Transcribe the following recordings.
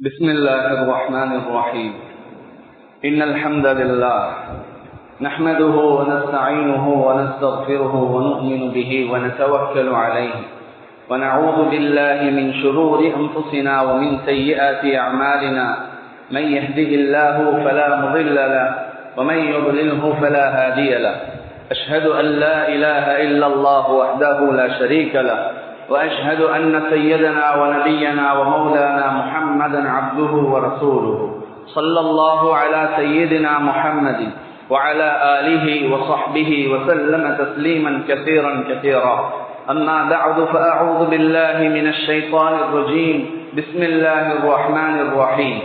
بسم الله الرحمن الرحيم إن الحمد لله نحمده ونستعينه ونستغفره ونؤمن به ونتوكل عليه ونعوذ بالله من شرور أنفسنا ومن سيئات أعمالنا من يهده الله فلا مضل له ومن يضلله فلا هادي له أشهد أن لا إله إلا الله وحده لا شريك له وأشهد أن سيدنا ونبينا ومولانا محمدا عبده ورسوله صلى الله على سيدنا محمد وعلى آله وصحبه وسلم تسليما كثيرا كثيرا أما بعد فأعوذ بالله من الشيطان الرجيم بسم الله الرحمن الرحيم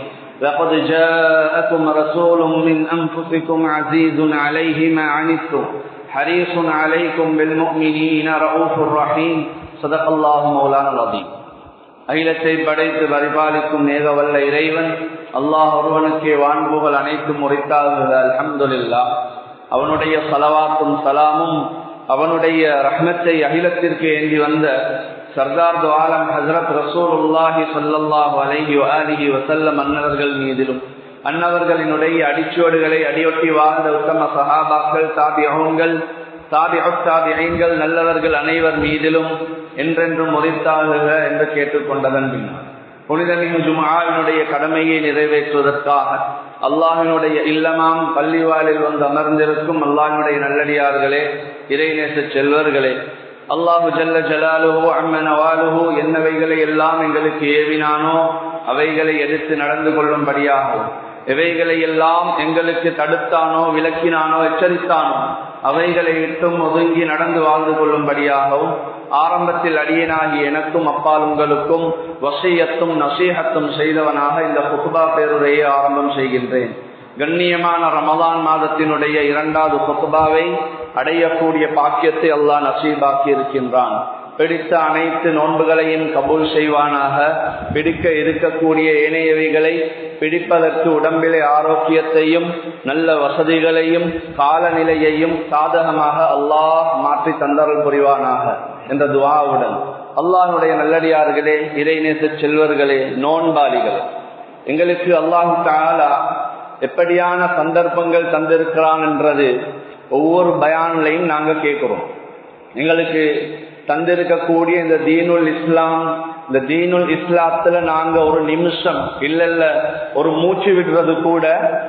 لقد جاءكم رسول من أنفسكم عزيز عليه ما عنتم حريص عليكم بالمؤمنين رؤوف رحيم صدق الله مولانا العظيم. அகிலத்தை படைத்து பரிபாலிக்கும் ஏகவல்ல இறைவன் அல்லாஹ் ஒருவனுக்கே வான்புகள் அனைத்தும் உரைத்தாகுக. அல்ஹம்துலில்லாஹ். அவனுடைய ஸலவாத்தும் சலாமும் அவனுடைய ரஹ்மத்தை அகிலத்திற்கு ஏந்தி வந்த சர்தார் து ஆலம் ஹஜ்ரத் ரசூலுல்லாஹி ஸல்லல்லாஹு அலைஹி வஆலிஹி வஸல்லம் அன்னவர்கள் மீதிலும் அன்னவர்களினுடைய அடிச்சுவடுகளை அடியொட்டி வாழ்ந்த உத்தம சஹாபாக்கள் தாபிஊன்கள் தாபிஉத் தாபிஈன்கள் நல்லவர்கள் அனைவர் மீதிலும் என்றென்றும் உரித்தாகுக என்று கேட்டுக்கொண்டதன் பின்னர் புனிதமிகு ஜும்ஆவினுடைய கடமையை நிறைவேற்றுவதற்காக அல்லாஹினுடைய இல்லமாம் பள்ளிவாலில் வந்து அமர்ந்திருக்கும் அல்லாஹினுடைய நல்லடியார்களே, இறைநேச செல்வர்களே, அல்லாஹு ஜல்ல ஜலாலுஹு அம்ம நவாலுஹு என்னவைகளை எல்லாம் எங்களுக்கு ஏவினானோ அவைகளை எதிர்த்து நடந்து கொள்ளும்படியாகவும், எவைகளை எல்லாம் எங்களுக்கு தடுத்தானோ விலக்கினானோ எச்சரித்தானோ அவைகளை விட்டும் ஒதுங்கி நடந்து வாழ்ந்து கொள்ளும்படியாகவும் ஆரம்பத்தில் அடியனாகி எனக்கும் அப்பால் உங்களுக்கும் வசியத்தும் நசீஹத்தும் செய்தவனாக இந்த குத்பா பேருரையை ஆரம்பம் செய்கின்றேன். கண்ணியமான ரமலான் மாதத்தினுடைய இரண்டாவது குத்பாவை அடையக்கூடிய பாக்கியத்தை அல்லாஹ் நசீபாக்கி இருக்கின்றான். பிடித்த அனைத்து நோன்புகளையும் கபூல் செய்வானாக. பிடிக்க இருக்கக்கூடிய ஏனையவைகளை பிடிப்பதற்கு உடம்பிலே ஆரோக்கியத்தையும் நல்ல வசதிகளையும் காலநிலையையும் சாதகமாக அல்லாஹ் மாற்றி தந்தருள் புரிவானாக என்ற துஆவுடன், அல்லாஹ்வுடைய நல்லடியார்களே, இறைநேச செல்வர்களே, நோன்பாளிகளே, எங்களுக்கு அல்லாஹு தஆலா எப்படியான சந்தர்ப்பங்கள் தந்திருக்கிறான் என்றது ஒவ்வொரு பயான்லையும் நாங்கள் கேட்கிறோம். எங்களுக்கு தந்திருக்கக்கூடிய இந்த தீனுல் இஸ்லாம், இந்த தீனுல் இஸ்லாத்துல நாங்க ஒரு நிமிஷம் இல்ல ஒரு மூச்சு விடுறது கூட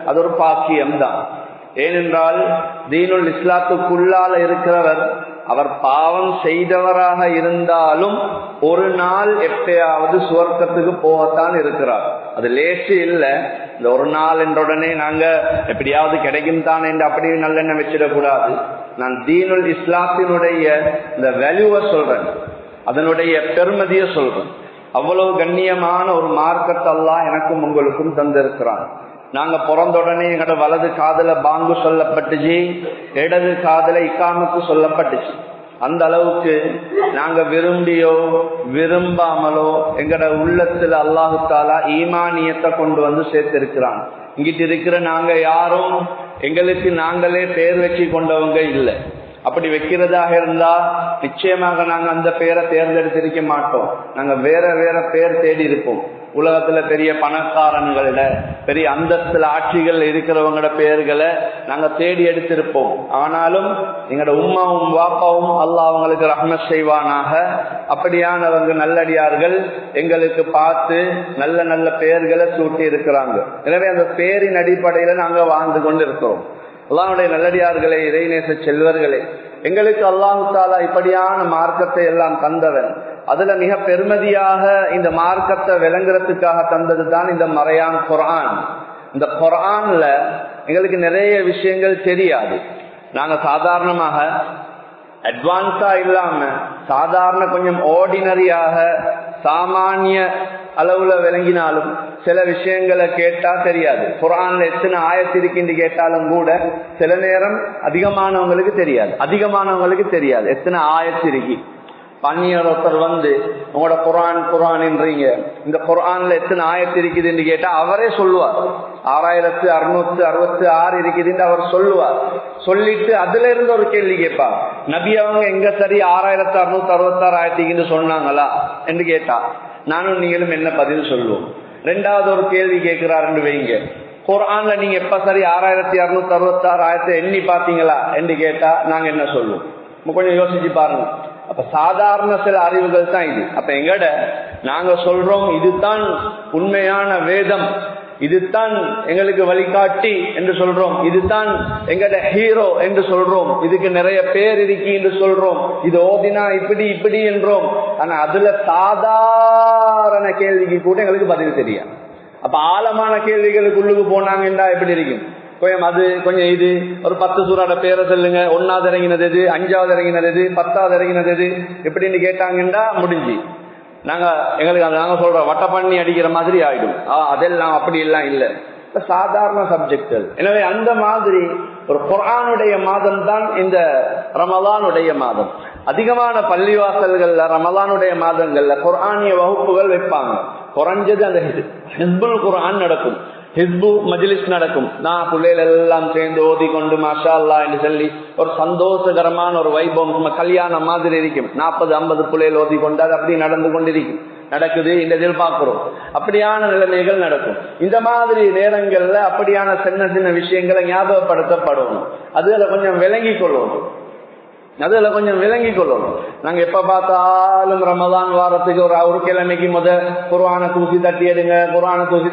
அது ஒரு பாக்கியம்தான். ஏனென்றால் தீனுல் இஸ்லாத்துக்குள்ளால இருக்கிறவர் அவர் பாவம் செய்தவராக இருந்தாலும் ஒரு நாள் எப்பயாவது சுவர்க்கத்துக்கு போகத்தான் இருக்கிறார். அது லேசு இல்லை. இந்த ஒரு நாள் என்ற உடனே நாங்க எப்படியாவது கிடைக்கும் தான் என்று அப்படி நல்லெண்ணம் வச்சிடக்கூடாது. நான் தீனுல் இஸ்லாத்தினுடைய இந்த வேல்யூவை சொல்றேன், அதனுடைய பெருமதியை சொல்றேன். அவ்வளவு கண்ணியமான ஒரு மார்க்கத்தை அல்லாஹ் எனக்கும் உங்களுக்கும் தந்திருக்கிறான். நாங்க பிறந்த உடனே எங்களோட வலது காதல பாங்கு சொல்லப்பட்டுச்சு, இடது காதல இக்காமுக்கு சொல்லப்பட்டுச்சு. அந்த அளவுக்கு நாங்க விரும்பியோ விரும்பாமலோ எங்கட உள்ளத்துல அல்லாஹு தாலா ஈமானியத்தை கொண்டு வந்து சேர்த்திருக்கிறான். இங்கிட்டு இருக்கிற நாங்க யாரும் எங்களுக்கு நாங்களே பேர் வச்சு கொண்டவங்க இல்லை. அப்படி வைக்கிறதாக இருந்தா நிச்சயமாக நாங்க அந்த பேரை தேர்ந்தெடுத்திருக்க மாட்டோம். நாங்க வேற வேற பேர் தேடி இருப்போம். உலகத்துல பெரிய பணக்காரன்கள பெரிய அந்தஸ்துல ஆட்சிகள் இருக்கிறவங்களோட பெயர்களை நாங்க தேடி எடுத்திருப்போம். ஆனாலும் எங்களோட உம்மாவும் வாப்பாவும் அல்லாஹ் அவங்களுக்கு ரஹ்மத் செய்வானாக, அப்படியானவங்க நல்லடியார்கள் எங்களுக்கு பார்த்து நல்ல நல்ல பெயர்களை சூட்டி இருக்கிறாங்க. எனவே அந்த பேரின் அடிப்படையில நாங்க வாழ்ந்து கொண்டு இருக்கிறோம். அல்லாஹ்வுடைய நல்லடியார்களே, இறைநேச செல்வர்களே, எங்களுக்கு அல்லாஹு தாலா இப்படியான மார்க்கத்தை எல்லாம் தந்தவன். அதுல மிக பெருமதியாக இந்த மார்க்கத்தை விளங்குறதுக்காக தந்தது தான் இந்த மறையான் குர்ஆன். இந்த குர்ஆன்ல எங்களுக்கு நிறைய விஷயங்கள் தெரியாது. நாங்க சாதாரணமாக அட்வான்ஸா இல்லாம சாதாரண கொஞ்சம் ஆர்டினரியாக சாமானிய அளவுல விளங்கினாலும் சில விஷயங்களை கேட்டா தெரியாது. குர்ஆன்ல எத்தனை ஆயத்து இருக்குன்னு கேட்டாலும் கூட சில நேரம் அதிகமானவங்களுக்கு தெரியாது எத்தனை ஆயத்து இருக்கு. பன்னியொருத்தர் வந்து உங்களோட குர்ஆன்ன்றீங்க, இந்த குர்ஆன்ல எத்தனை ஆயத்து இருக்குதுன்னு கேட்டா அவரே சொல்லுவார். 6666 இருக்குதுன்னு அவர் சொல்லுவார். சொல்லிட்டு அதுல இருந்து ஒரு கேள்வி கேட்பார், நபி அவங்க எங்க சரி 6666 ஆயத்துக்குன்னு சொன்னாங்களா என்று கேட்டா நானும் நீங்களும் என்ன பதில் சொல்லுவோம்? ரெண்டாவது ஒரு கேள்வி கேட்கிறாருன்னு வைங்க, குர்ஆன்ல நீங்க எப்ப சரி 6666 ஆயத்தை எண்ணி பாத்தீங்களா என்று கேட்டா நாங்க என்ன சொல்லுவோம்? கொஞ்சம் யோசிச்சு பாருங்க. அப்ப சாதாரண சில அறிவுகள் தான் இது. அப்ப எங்கட நாங்க சொல்றோம் இதுதான் உண்மையான வேதம், இதுதான் எங்களுக்கு வழிகாட்டி என்று சொல்றோம், இதுதான் எங்கட ஹீரோ என்று சொல்றோம், இதுக்கு நிறைய பேர் இருக்கு என்று சொல்றோம், இது ஓதினா இப்படி இப்படி என்றோம். ஆனா அதுல சாதாரண கேள்விக்கு கூட எங்களுக்கு பதில் தெரியாது. அப்ப ஆழமான கேள்விகளுக்கு உள்ளுக்கு போனாங்கன்னா எப்படி இருக்கும்? கொஞ்சம் அது கொஞ்சம் இது ஒரு 10 சூறாட பேரை சொல்லுங்க, 1வது இறங்கினது எது, 5வது இறங்கினது எது, 10வது இறங்கினது எது எப்படின்னு கேட்டாங்கன்னா முடிஞ்சு எங்களுக்கு நாங்க சொல்றோம் வட்ட பண்ணி அடிக்கிற மாதிரி ஆயிடும். அதெல்லாம் அப்படி எல்லாம் இல்லை, சாதாரண சப்ஜெக்டுகள். எனவே அந்த மாதிரி ஒரு குர்ஆனுடைய மாதம் தான் இந்த ரமலானுடைய மாதம். அதிகமான பள்ளிவாசல்கள்ல ரமலானுடைய மாதங்கள்ல குர்ஆனிய வகுப்புகள் வைப்பாங்க. குறைஞ்சது அந்த ஹிஸ்புல் குர்ஆன் நடக்கும், ஹிஸ்பு மஜ்லிஸ் நடக்கும். நான் பிள்ளைகள் எல்லாம் சேர்ந்து ஓதி கொண்டு மாஷா அல்லாஹ் என்று சொல்லி ஒரு சந்தோஷகரமான ஒரு வைபவம், கல்யாணம் மாதிரி இருக்கும். 40-50 பிள்ளைகள் ஓதி கொண்டு அது அப்படி நடந்து கொண்டிருக்கும், நடக்குது இந்த இதில் பார்க்கிறோம். அப்படியான நிலைமைகள் நடக்கும். இந்த மாதிரி நேரங்கள்ல அப்படியான சின்ன சின்ன விஷயங்களை ஞாபகப்படுத்தப்படணும். அதுல கொஞ்சம் விளங்கி கொள்ளணும், அதுல கொஞ்சம் விளங்கி கொள்ளணும். நாங்க எப்ப பார்த்தாலும் ரமதான் வாரத்துக்கு ஒரு கிழமைக்கு குர்ஆனை தூசி தட்டி எடுங்க, குர்ஆனை தூசி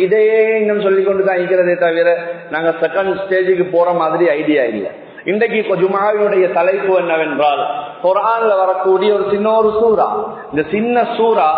இதையே இன்னும் சொல்லி கொண்டு தான் இருக்கிறதே தவிர நாங்க செகண்ட் ஸ்டேஜுக்கு போற மாதிரி ஐடியா இல்லை. இன்றைக்கு ஜும்ஆவினுடைய தலைப்பு என்னவென்றால் குர்ஆன்ல வரக்கூடிய ஒரு சின்ன ஒரு சூரா. இந்த சின்ன சூரா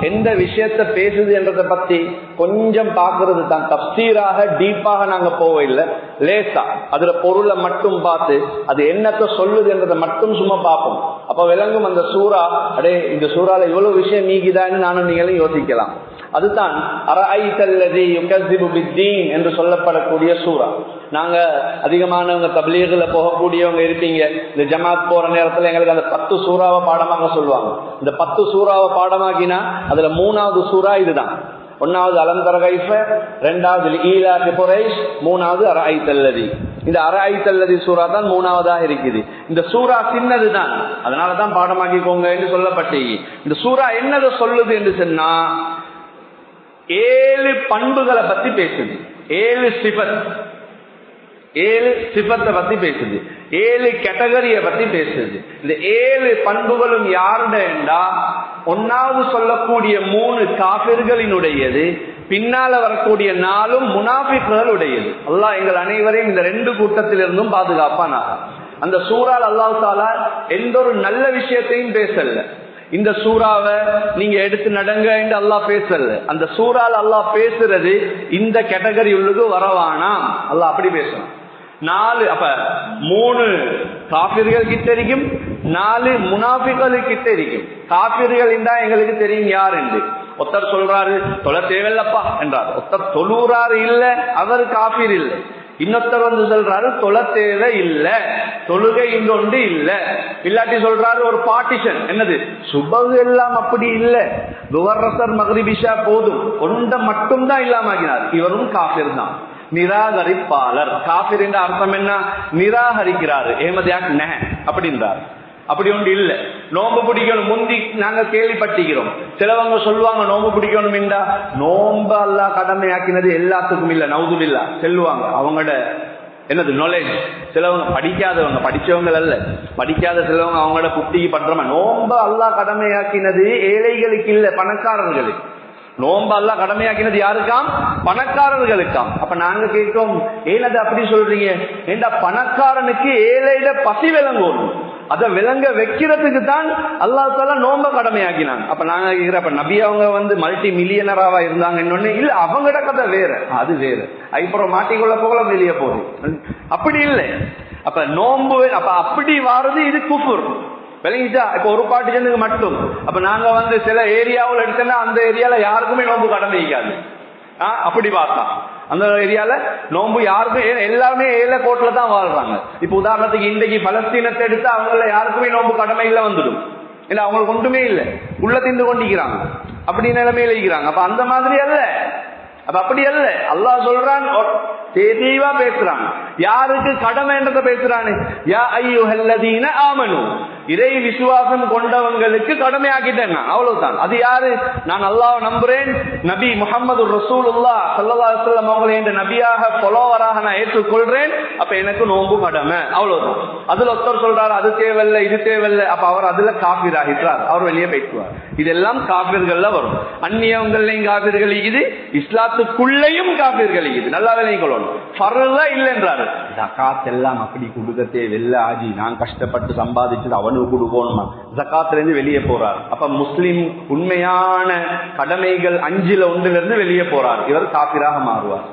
எந்த விஷயத்தை பேசுது என்றதை பத்தி கொஞ்சம் பாக்குறது தான். தப்சீராக டீப்பாக நாங்க போவில்லை, லேசா அதுல பொருளை மட்டும் பார்த்து அது என்னத்தை சொல்லுது என்றதை மட்டும் சும்மா பார்ப்போம். அப்ப விளங்கும் அந்த சூரா, அடே இந்த சூறால இவ்வளவு விஷயம் நீக்கிதான்னு நானும் நீங்களும் யோசிக்கலாம். அதுதான் அரஐதல்லதி யுகஸிபு பித்தீன் என்று சொல்லப்படக்கூடிய சூரா. நாங்க அதிகமானவங்க தப்லீக்ல போகக்கூடியவங்க இருப்பீங்க, இந்த ஜமாத் போற நேரத்துல எங்களுக்கு அந்த 10 சூறாவை பாடமாக சொல்லுவாங்க. இந்த 10 சூறாவை பாடமாக்கினா அதுல 3வது சூறா இதுதான். 1வது அலம் தர கைஃப, 2வது ஈலாஃபி குரைஷ், 3வது அரஐதல்லதி. இந்த அரஐதல்லதி சூறா தான் 3வதாக இருக்குது. இந்த சூறா சின்னதுதான், அதனாலதான் பாடமாக்கிக்கோங்க என்று சொல்லப்பட்டீங்க. இந்த சூறா என்னதை சொல்லுது என்று சொன்னா 7 பண்புகளை பத்தி பேசுது, 7 சிஃபத்தை பத்தி பேசுது, 7 கேட்டகரிய பத்தி பேசுது. இந்த 7 பண்புகளும் யாருடா? 1வது சொல்லக்கூடிய 3 காபிர்களினுடையது, பின்னால வரக்கூடிய 4 முனாஃபிக்குகளுடையது. அல்லாஹ் எங்கள் அனைவரையும் இந்த 2 கூட்டத்திலிருந்தும் பாதுகாப்பானாக. அந்த சூறால் அல்லாஹ் தஆலா எந்த ஒரு நல்ல விஷயத்தையும் பேசல. இந்த சூறாவை நீங்க எடுத்து நடங்க என்று அல்லாஹ் பேசல. அந்த சூறால் அல்லாஹ் பேசுறது இந்த கேட்டகரி உள்ளது வரவானாம், அல்லாஹ் அப்படி பேசணும். 4 அப்ப 3 காபிர்கள் கிட்ட இருக்கும், 4 முனாஃபிகள் கிட்ட இருக்கும். காபிர்கள் என்றா எங்களுக்கு தெரியும் யார் என்று. ஒருத்தர் சொல்றாரு தொலை தேவையில்லப்பா என்றார், ஒருத்தர் தொழுறாரு இல்ல அவர் காபிர் இல்லை. இன்னொருத்தர் வந்து சொல்றாரு தொலை தேவை இல்ல, தொழுகை இங்கொண்டு இல்ல. இல்லாட்டி சொல்றாரு ஒரு பார்ட்டிஷன், என்னது சுபகு எல்லாம் அப்படி இல்ல, துவர்ரசர் மக்ரிபிஷா போதும், ஒன்றை மட்டும் தான் இல்லாமக்கினார். இவரும் காபிர் தான், நிராகரிப்பாளர். காபிர் என்ற அர்த்தம் என்ன? நிராகரிக்கிறாரு, ஏமதியாக் நெ அப்படின்றார். அப்படி ஒன்று இல்ல. நோம்பு பிடிக்கணும் முந்தி நாங்க கேள்விப்பட்டிக்கிறோம். சிலவங்க சொல்லுவாங்க நோம்பு பிடிக்கணும் என்றா நோம்பு அல்லாஹ் கடமையாக்கினது எல்லாத்துக்கும் இல்ல, நவுதுபில்லா செல்லுவாங்க. அவங்களோட என்னது நாலேஜ். சிலவங்க படிக்காதவங்க, படிச்சவங்க அல்ல, படிக்காத சிலவங்க அவங்களோட புத்திக்கு பண்றமா. நோம்பு அல்லாஹ் கடமையாக்கினது ஏழைகளுக்கு இல்ல, பணக்காரர்களுக்கு. நோம்பு அல்லாஹ் கடமையாக்கினது யாருக்காம்? பணக்காரர்களுக்காம். அப்ப நாங்க கேட்கிறோம் ஏனது அப்படி சொல்றீங்க? ஏண்டா பணக்காரனுக்கு ஏழையில பசி விளங்கும், அதை விளங்க வைக்கிறதுக்கு தான் அல்லாஹ் தஆலா நோம்ப கடமையாக்கினாங்க. அப்ப நாங்க கேட்கிற, அப்ப நபி அவங்க வந்து மல்டி மில்லியனராவா இருந்தாங்க இன்னொன்னு இல்ல, அவங்களோட கதை வேற, அது வேற. அப்புறம் மாட்டிக்கொள்ள போகல வெளியே போகுது, அப்படி இல்லை. அப்ப நோம்பு அப்ப அப்படி வாரது இது குஃபுர், விளங்கிச்சா? இப்ப ஒரு பார்ட்டிஷனுக்கு மட்டும். அப்ப நாங்க வந்து சில ஏரியாவில் எடுத்தோம்னா அந்த ஏரியால யாருக்குமே நோம்பு கடமைக்காது. அப்படி பார்த்தா அந்த ஏரியால நோம்பு யாருக்கும், எல்லாருமே ஏழை கோட்டில தான் வாழ்றாங்க. இப்ப உதாரணத்துக்கு இன்றைக்கு பலஸ்தீனத்தை எடுத்து அவங்கள யாருக்குமே நோம்பு கடமை இல்ல வந்துடும், இல்ல அவங்களுக்கு ஒன்றுமே இல்லை, உள்ள திண்டு கொண்டிருக்கிறாங்க, அப்படி நிலைமையில இருக்கிறாங்க. அப்ப அந்த மாதிரி அல்ல, அப்ப அப்படி அல்ல. அல்லாஹ் சொல்றான், தெளிவா பேசுறான், யாருக்கு கடமைன்றத பேசுறானு. யா அய்யுஹல்லதீன ஆமனு, இறை விசுவாசம் கொண்டவங்களுக்கு கடமையாக்கிட்டேன் நான், அவ்வளவுதான். அது யாரு? நான் அல்லாஹ் நம்புறேன், நபி முஹம்மது ரசூலுல்லாஹ் ஸல்லல்லாஹு அலைஹி வஸல்லம் அவங்களை என்ற நபியாக ஃபாலோவராக நான் ஏற்றுக்கொள்றேன். அப்ப எனக்கு நோன்பு கடமை, அவ்வளவுதான். அதுல ஒருத்தர் சொல்றாரு அது தேவையில்லை இது தேவையில்லை, அப்ப அவர் அதுல காபிர் ஆகிட்டார், அவர் வெளியே போயிட்டுவார். இதெல்லாம் காபிர்கள்ல வரும். அந்நியவங்களையும் காபிர்கள் இது, இஸ்லாத்துக்குள்ளேயும் காபிர்கள் இது. நல்லா விளங்கிக் கொள்ளணும். ஃபர்ல இல்லைன்றாரு, ஜகாத் எல்லாம் அப்படி கொடுக்க தேவையில்லை ஆஜி, நான் கஷ்டப்பட்டு சம்பாதிச்சது அவனுக்கு கொடுக்கணுமா, ஜகாத்துல இருந்து வெளியே போறார். அப்ப முஸ்லிம் உண்மையான கடமைகள் 5ல் 1 வெளியே போறார், இவர் காபிராக மாறுவார்.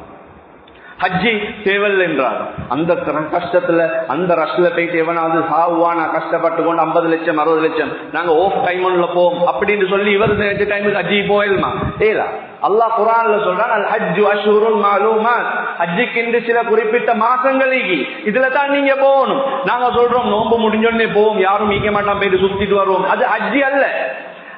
ஹஜ்ஜி தேவல் என்றார். அந்த கஷ்டத்துல அந்த ரஷ்ல போயிட்டு எவனாவது சாவுவா, நான் கஷ்டப்பட்டு கொண்டு 50 லட்சம் 60 லட்சம் நாங்க ஓஃப் டைம் போவோம் அப்படின்னு சொல்லி இவர் டைமுக்கு ஹஜ்ஜி போயிடுமா? ஏலா. அல்லாஹ் குர்ஆன்ல சொல்றான், அல் ஹஜ்ஜு அஷ்ஹுருன் மஅலூமாத், ஹஜ்ஜுக்கு சில குறிப்பிட்ட மாசங்கள் இதுல தான் நீங்க போகணும். நாங்க சொல்றோம் நோன்பு முடிஞ்சோடனே போவோம், யாரும் ஈக்க மாட்டான், போயிட்டு சுத்திட்டு வருவோம். அது ஹஜ்ஜி அல்ல,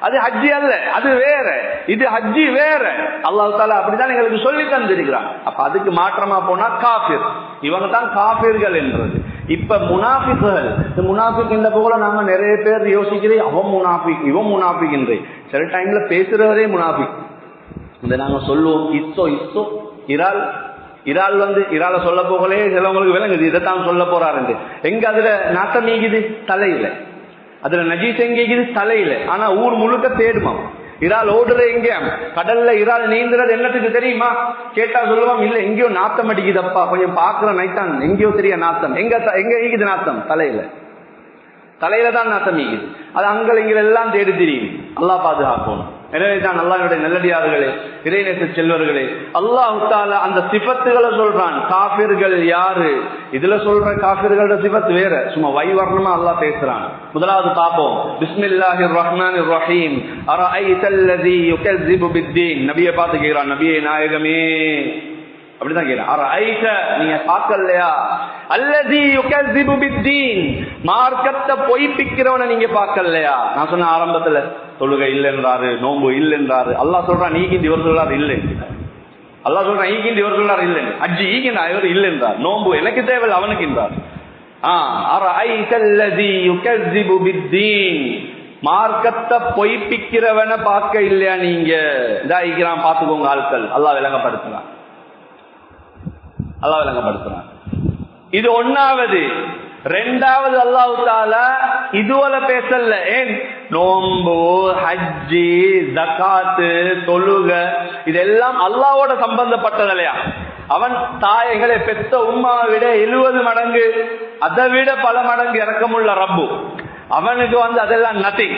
அது ஹஜ்ஜி அல்ல, அது வேற, இது ஹஜ்ஜி வேற. அல்லாஹ் தஆலா அப்படிதான் எங்களுக்கு சொல்லி தந்திருக்கிறான். அப்ப அதுக்கு மாற்றமா போனா காபிர், இவங்க தான் காபிர்கள் என்றது. இப்ப முனாஃபிக்குகள், இந்த முனாஃபிக் இந்த போல நாங்க நிறைய பேர் யோசிக்கிறேன், அவன் முனாஃபிக் இவன் முனாஃபிக் என்று. சில டைம்ல பேசுறவரே முனாஃபிக். இந்த நாங்க சொல்லுவோம் இஸ்ஸோ இஸ்ஸோ இறால், இறால் இறால சொல்ல போகலே சிலவங்களுக்கு விளங்குது, இதைத்தான் சொல்ல போறாரு. எங்க அதுல நாட்டம் நீக்குது? தலையில. அதுல நஜீஸ் எங்கேக்குது? தலையில. ஆனா ஊர் முழுக்க தேடுமா. இறால் ஓடுற எங்க? கடல்ல இறால் நீந்துறது என்னத்துக்கு தெரியுமா? கேட்டா சொல்லுவான், இல்ல எங்கேயோ நாத்தம் அடிக்குதப்பா, கொஞ்சம் பாக்குற நைட்டான், எங்கேயோ தெரிய நாத்தம். எங்க ஈக்குது நாத்தம்? தலையில. தலையில தான் நாத்தம் ஈக்குது. அது அங்கள் இங்க எல்லாம் தேடி தெரியும். அல்லாஹ் பாதுகாக்கணும். எனவே தான் அல்லாஹ்வுடைய நல்லடியார்களே, இறைநேச செல்வர்களே, அல்லாஹ் தஆலா அந்த சிஃபத்துகளை சொல்றான். காஃபிர்கள் யாரு? இதுல சொல்ற காஃபிர்களோட சிஃபத் வேற, சும்மா வைவர்ணமா அல்லாஹ் பேசுறான். முதலாவது பாப்போம். பிஸ்மில்லாஹிர் ரஹ்மானிர் ரஹீம். அரஐதல்லதி யுகஸிபு பித்தீன். நபியை பார்த்து கேக்குறான், நபியே நாயகமே அப்படிதான் கேக்குறான். அரஐத, நீங்க பார்க்கலையா? அல்லதி யுகஸிபு பித்தீன், மார்க்கத்தை பொய்ப்பிக்கிறவனை நீங்க பார்க்கலையா? நான் சொன்ன ஆரம்பத்துல தொழுகை இல்லைன்றாரு, நோன்பு இல்லைன்றாரு. அல்லாஹ் சொல்றான் ஈகின்ற, இவர் சொல்றாரு இல்லை. அல்லாஹ் சொல்றான் ஈகின்ற, இவர் சொல்றாரு இல்லை. ஹஜ்ஜி ஈகின்ற, இவர் இல்லைன்றார். நோன்பு எனக்கு தேவையில்லை, அவனுக்கு என்றார். அரஐதல்லதி யுகஸிபு பித்தீன், மார்க்கத்தை பொய்ப்பிக்கிறவனை பார்க்க இல்லையா நீங்க? இதாகிறான், பார்த்துக்கோங்க ஆட்கள். அல்லாஹ் விளங்கப்படுத்துறான், அல்லாஹ் விளங்கப்படுத்துறான். இது ஒன்னாவது. ரெண்டாவது, அல்லாஹ் தஆலா இதுவரை பேசல. ஏன்? நோன்பு, ஹஜ்ஜி, ஜகாத்து, தொழுக இதெல்லாம் அல்லாஹ்வோட சம்பந்தப்பட்டதில்லையா? அவன் தாயங்களை பெத்த உம்மாவை விட 70 மடங்கு, அதை விட பல மடங்கு இரக்கமுள்ள ரப்பு. அவனுக்கு அதெல்லாம் நத்திங்.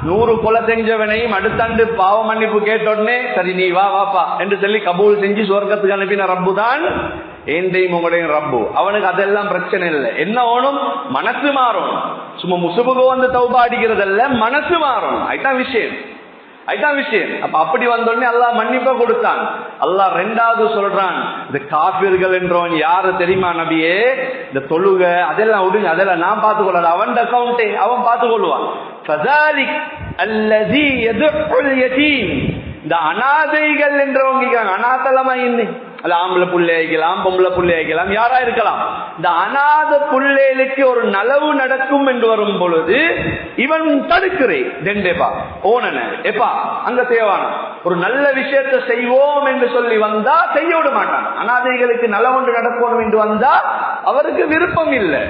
100 கொலை செஞ்சவனையும் அடுத்தாண்டு பாவ மன்னிப்பு கேட்டோடனே சரி நீ வா வாப்பா என்று சொல்லி கபூல் செஞ்சு சொர்க்கத்துக்கு அனுப்பின ரப்பு தான் ஏண்டையும் உங்களுடைய ரப்பு. அவனுக்கு அதெல்லாம் பிரச்சனை இல்லை. என்ன ஓணும்? மனசு மாறும். சும்மா முசுபுக்கு தௌபா அடிக்கிறதல்ல, மனசு மாறும். அதுதான் விஷயம், அதுதான் விஷயம். அப்ப அப்படி வந்தோடனே அல்லாஹ் மன்னிப்ப கொடுத்தான். அல்லாஹ் ரெண்டாவது சொல்றான், இந்த காபிர்கள் என்றவன் யாரு தெரியுமா நபியே? இந்த தொழுக அதெல்லாம் விடுங்க, அதெல்லாம் நான் பார்த்துக்கொள்ள, அவன் அக்கௌண்டே அவன் பார்த்துக்கொள்வான். இந்த அனாதைகள் என்றவங்க அனாதலமா இல்லை, அது ஆம்பளை புள்ளை ஆகிக்கலாம், பொம்பளை புள்ளை ஆகிக்கலாம், யாரா இருக்கலாம். இந்த அநாத புள்ளைகளுக்கு ஒரு நலவு நடக்கும் என்று வரும் பொழுது இவன் தடுக்கிறேன் ஓனன எப்பா அங்க தேவான ஒரு நல்ல விஷயத்தை செய்வோம் என்று சொல்லி வந்தா செய்ய விட மாட்டான். அநாதைகளுக்கு நலவொன்று நடக்கணும் என்று வந்தா அவருக்கு விருப்பம் இல்லை.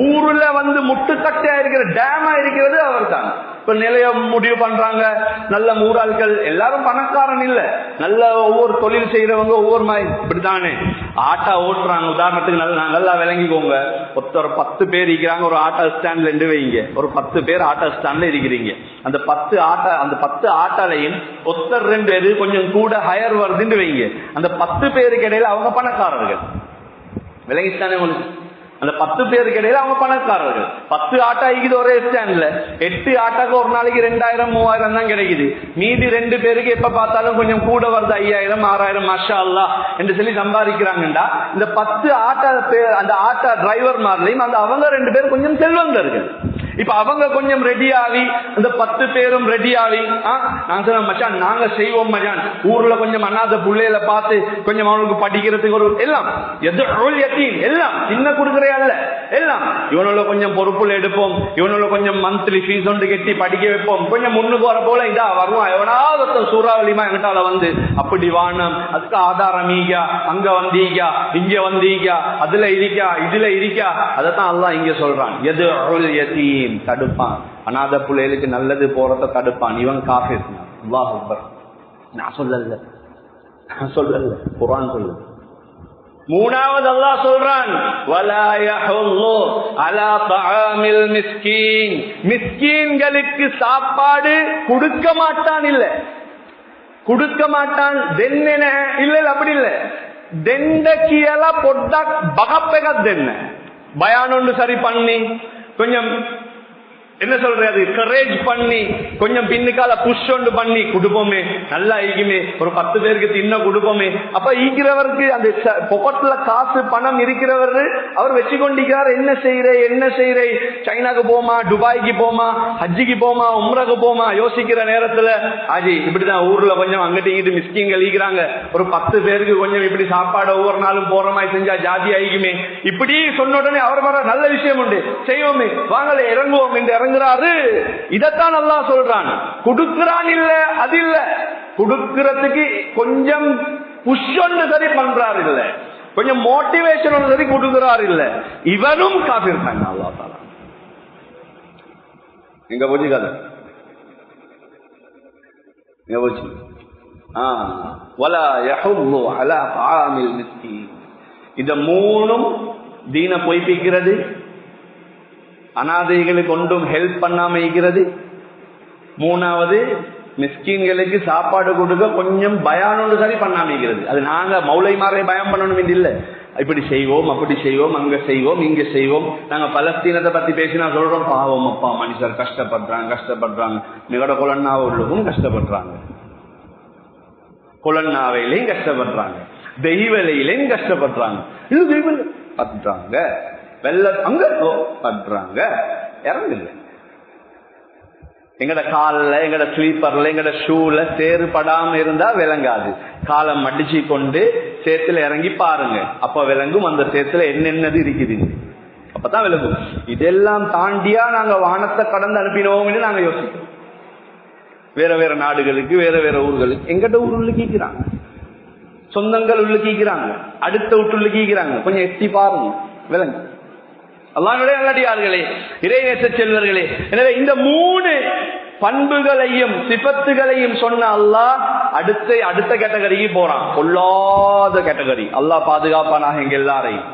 ஊர்ல முட்டுக்கட்டையா இருக்கிற டேமா இருக்கிறது அவர் தான். இப்ப நிலைய முடிவு பண்றாங்க, நல்ல ஊராள்கள் எல்லாரும் பணக்காரன் இல்ல, நல்ல ஒவ்வொரு தொழில் செய்யறவங்க ஒவ்வொரு மாதிரி இப்படித்தானே ஆட்டா ஓட்டுறாங்க. உதாரணத்துக்கு நல்லா விளங்கிக்கோங்க, ஒருத்தர் 10 பேர் இருக்கிறாங்க ஒரு ஆட்டோ ஸ்டாண்ட்ல இருந்து வைங்க, ஒரு 10 பேர் ஆட்டோ ஸ்டாண்ட்ல இருக்கிறீங்க. அந்த 10 ஆட்டாலையும் ஒருத்தர் 2 பேரு கொஞ்சம் கூட ஹயர் வருதுன்னு வைங்க, அந்த 10 பேருக்கு இடையில அவங்க பணக்காரர்கள். விளங்கிட்டானே உங்களுக்கு? அந்த 10 பேருக்கு இடையில அவங்க பணக்காரர்கள். 10 ஆட்டா இருக்குது ஒரே ஸ்டாண்ட்ல, 8 ஆட்டாக்கு ஒரு நாளைக்கு 2000 3000 தான் கிடைக்குது. மீதி 2 பேருக்கு எப்ப பார்த்தாலும் கொஞ்சம் கூட வருது, 5000 6000 மாஷா அல்லாஹ் என்று சொல்லி சம்பாதிக்கிறாங்கடா. இந்த 10 ஆட்டா அந்த ஆட்டா டிரைவர் மாதிரிலையும் அவங்க 2 பேர் கொஞ்சம் செல்வந்தர்கள். இப்ப அவங்க கொஞ்சம் ரெடி ஆகி அந்த 10 பேரும் ரெடி ஆகி நான் சொன்ன மச்சான் நாங்க செய்வோம் மச்சான், ஊர்ல கொஞ்சம் அண்ணாத பிள்ளைகளை பார்த்து கொஞ்சம் அவனுக்கு படிக்கிறதுக்கு ஒரு எல்லாம் எல்லாம் சின்ன கொடுக்கறே அல்ல, எல்லாம் இவனோட கொஞ்சம் பொறுப்புல எடுப்போம், இவனோட கொஞ்சம் மந்த்லி ஃபீஸ் ஒன்று கட்டி படிக்க வைப்போம், கொஞ்சம் முன்னுக்கு வர போல இதா வருவான் எவனாவது சூறாவளிமா எங்கிட்டால வந்து அப்படி வானம் அதுக்கு ஆதாரம் ஈகா, அங்க வந்தீங்க இங்க வந்தீங்க, அதுல இருக்கா இதுல இருக்கா. அதத்தான் அல்லாஹ் இங்க சொல்றான், எது யதீம் தடுப்பான், அநாத பிள்ளைகளுக்கு நல்லது போறத தடுப்பான். இவன் காஃபிர். அல்லாஹ் அக்பர். நான் சொல்லல குர்ஆன் சொல்லுது. மூணாவது அல்லாஹ் சொல்றான், வலா யஹுல்லு அலா தஆமில் மிஸ்கீன், மிஸ்கீன்களுக்கு சாப்பாடு கொடுக்க மாட்டான். இல்ல கொடுக்க மாட்டான் தென்ன இல்ல, அப்படி இல்ல. தெண்டக்கியல பொட்டா பகப்பெகத்தென்ன பயானொன்று சரி பண்ணி கொஞ்சம் என்ன சொல்றது கரேஜ் பண்ணி கொஞ்சம் பின்னுக்கால புஷ் ஒன்று பண்ணி கொடுப்போமே, நல்லா ஈக்குமே, ஒரு 10 பேருக்கு தின்ன கொடுப்போமே. அப்ப ஈக்கிறவருக்கு அந்த பொக்கெட்ல காசு பணம் இருக்கிறவர் அவர் வச்சு கொண்டிருக்கிறார். என்ன செய்யறே சைனாக்கு போமா, துபாய்க்கு போமா, ஹஜ்ஜிக்கு போமா, உம்ராக்கு போமா யோசிக்கிற நேரத்துல ஆஜி இப்படிதான் ஊர்ல கொஞ்சம் அங்கிட்டு இங்கிட்டு மிஸ்கின்கள் ஈக்கிறாங்க, ஒரு 10 பேருக்கு கொஞ்சம் இப்படி சாப்பாடு ஒவ்வொரு நாளும் போற மாதிரி செஞ்சா ஜாதி ஆகிக்குமே. இப்படி சொன்ன உடனே அவர் வர நல்ல விஷயம் உண்டு, செய்வோமே, வாங்கல இறங்குவோம் என்று இறங்குறாரு. இதத்தான் அல்லாஹ் சொல்றான். கொடுக்கிறான் இல்ல, அது இல்ல, கொடுக்கிறதுக்கு கொஞ்சம் புஷ் ஒன்று சரி பண்றாரு இல்ல, கொஞ்சம் மோட்டிவேஷன் ஒன்று சரி கொடுக்கிறாரு இல்ல, இவனும் காஃபிர் தான். அல்லாஹ் தஆலா எங்க போச்சு கதை, எங்க போச்சு? வலா யஹுல்லு அலா தஆமில் மிஸ்கீன். இந்த மூணும் தீன பொய்ப்பிக்கிறது, அநாதைகளுக்கு ஒன்றும் ஹெல்ப் பண்ணாம இருக்கிறது. மூணாவது மிஸ்கீன்களுக்கு சாப்பாடு கொடுக்க கொஞ்சம் பயானோடு சரி பண்ணாம இருக்கிறது. அது நாங்க மௌலைமாரை பயம் பண்ணணும் இல்ல, இப்படி செய்வோம் அப்படி செய்வோம் அங்க செய்வோம் இங்க செய்வோம். நாங்க பலஸ்தீனத்தை பத்தி பேசினா சொல்றோம், பாவம் அப்பா மனுஷர் கஷ்டப்படுறாங்க. நிகட கொலன்னாவை உள்ளவும் கஷ்டப்படுறாங்க, கொலன்னாவையிலையும் கஷ்டப்படுறாங்க, தெய்வலையிலையும் கஷ்டப்படுறாங்க, பார்த்துட்டாங்க வெள்ள அங்க பண்றாங்க. இறங்குல எங்கட காலில் எங்கட ஸ்லீப்பர்ல எங்கட ஷூல சேறுபடாம இருந்தா விளங்காது. காலம் மடிச்சு கொண்டு சேத்துல இறங்கி பாருங்க, அப்ப விளங்கும் அந்த சேத்துல என்னென்னது இருக்குது, அப்பதான் விளங்கும். இதெல்லாம் தாண்டியா நாங்க வானத்தை கடந்து அனுப்பினோம்னு நாங்க யோசிக்கிறோம். வேற வேற நாடுகளுக்கு வேற வேற ஊர்களுக்கு, எங்கட ஊர் உள்ள கீக்கிறாங்க, சொந்தங்கள் உள்ள கீக்கிறாங்க, அடுத்த வீட்டுள்ள கீக்கிறாங்க. கொஞ்சம் எட்டி பாருங்க விளங்கு. அல்லாஹ்வுடைய நல்லடியார்களே, இறைநேச செல்வர்களே, எனவே இந்த 3 பண்புகளையும் சிபத்துகளையும் சொன்ன அல்லாஹ் அடுத்த கேட்டகரிக்கு போறான், கொள்ளாத கேட்டகரி. அல்லாஹ் பாதுகாப்பானாக எங்க எல்லாரையும்.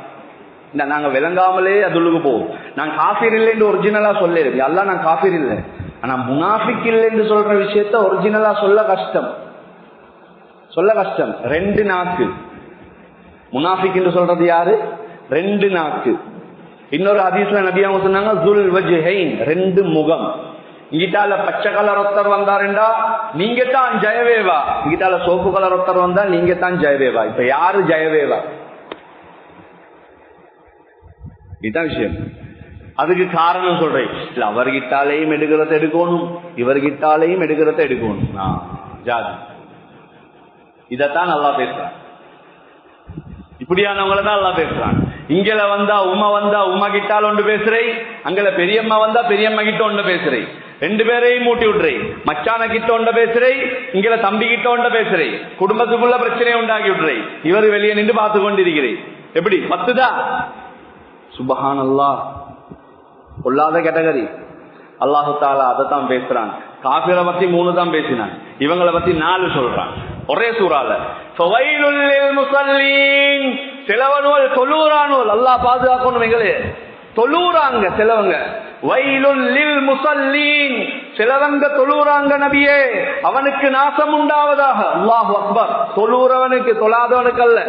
நாங்க விளங்காமலே அதுக்கு போவோம். நான் காஃபிர் இல்லை என்று ஒரிஜினலா சொல்லிருக்கேன், அல்லாஹ் நான் காஃபிர் இல்லை, ஆனா முனாஃபிக் இல்லை என்று சொல்ற விஷயத்த ஒரிஜினலா சொல்ல கஷ்டம். 2 நாக்கு. முனாஃபிக் என்று சொல்றது யாரு? 2 நாக்கு. இன்னொரு ஹதீஸ்ல நபி அவங்க சொன்னாங்க, ஜுல் வஜ்ஹைன், 2 முகம். இங்கிட்டால பச்சை கலர் ஒருத்தர் வந்தாருண்டா நீங்க தான் ஜெயவேவா, இங்கிட்டால சோப்பு கலர் ஒருத்தர் வந்தா நீங்க தான் ஜெயவேவா. இப்ப யாரு ஜெயவேவா? இதுதான் விஷயம். அதுக்கு காரணம் சொல்றேன், இல்ல அவர்கிட்டாலையும் எடுக்கிறத எடுக்கணும், இவர்கிட்டாலையும் எடுக்கிறத எடுக்கணும். ஜாதி இதத்தான் நல்லா பேசுறான், இப்படியானவங்களை தான் நல்லா பேசுறான். இங்கல வந்தா உமா கிட்டால ஒன்று பேசுறேன், அங்கல பெரியம்மா வந்தா பெரியம்மா கிட்ட ஒன்று பேசுறேன், 2 பேரையும் மூட்டி விட்டுறேன். மச்சான கிட்ட ஒன்று பேசுறேன், இங்கல தம்பி கிட்ட ஒன்று பேசுறேன், குடும்பத்துக்குள்ள பிரச்சனையை உண்டாக்கி விட்டுறேன். இவர் வெளியே நின்று பார்த்து கொண்டிருக்கிறேன். எப்படி 10 தான்? சுப்ஹானல்லாஹ், கொள்ளாத கேட்டகரி. அல்லாஹு தஆலா அதைத்தான் பேசுறான். காஃபிரை பத்தி 3 தான் பேசினான், இவங்களை பத்தி 4 சொல்றான் ஒரே சூறால. ஃபவைலுல் லில் முஸல்லீன், சிலவனுல் தொழுறானுல், அல்லாஹ் பாதுகாக்கணும் எங்களே. தொழுறாங்க சிலவங்க. வைலுல் லில் முஸல்லீன், சிலவங்க தொழுறாங்க நபியே, அவனுக்கு நாசம் உண்டாவதாக. அல்லாஹு அக்பர். தொழுறவனுக்கு, தொழாதவனுக்கு அல்ல.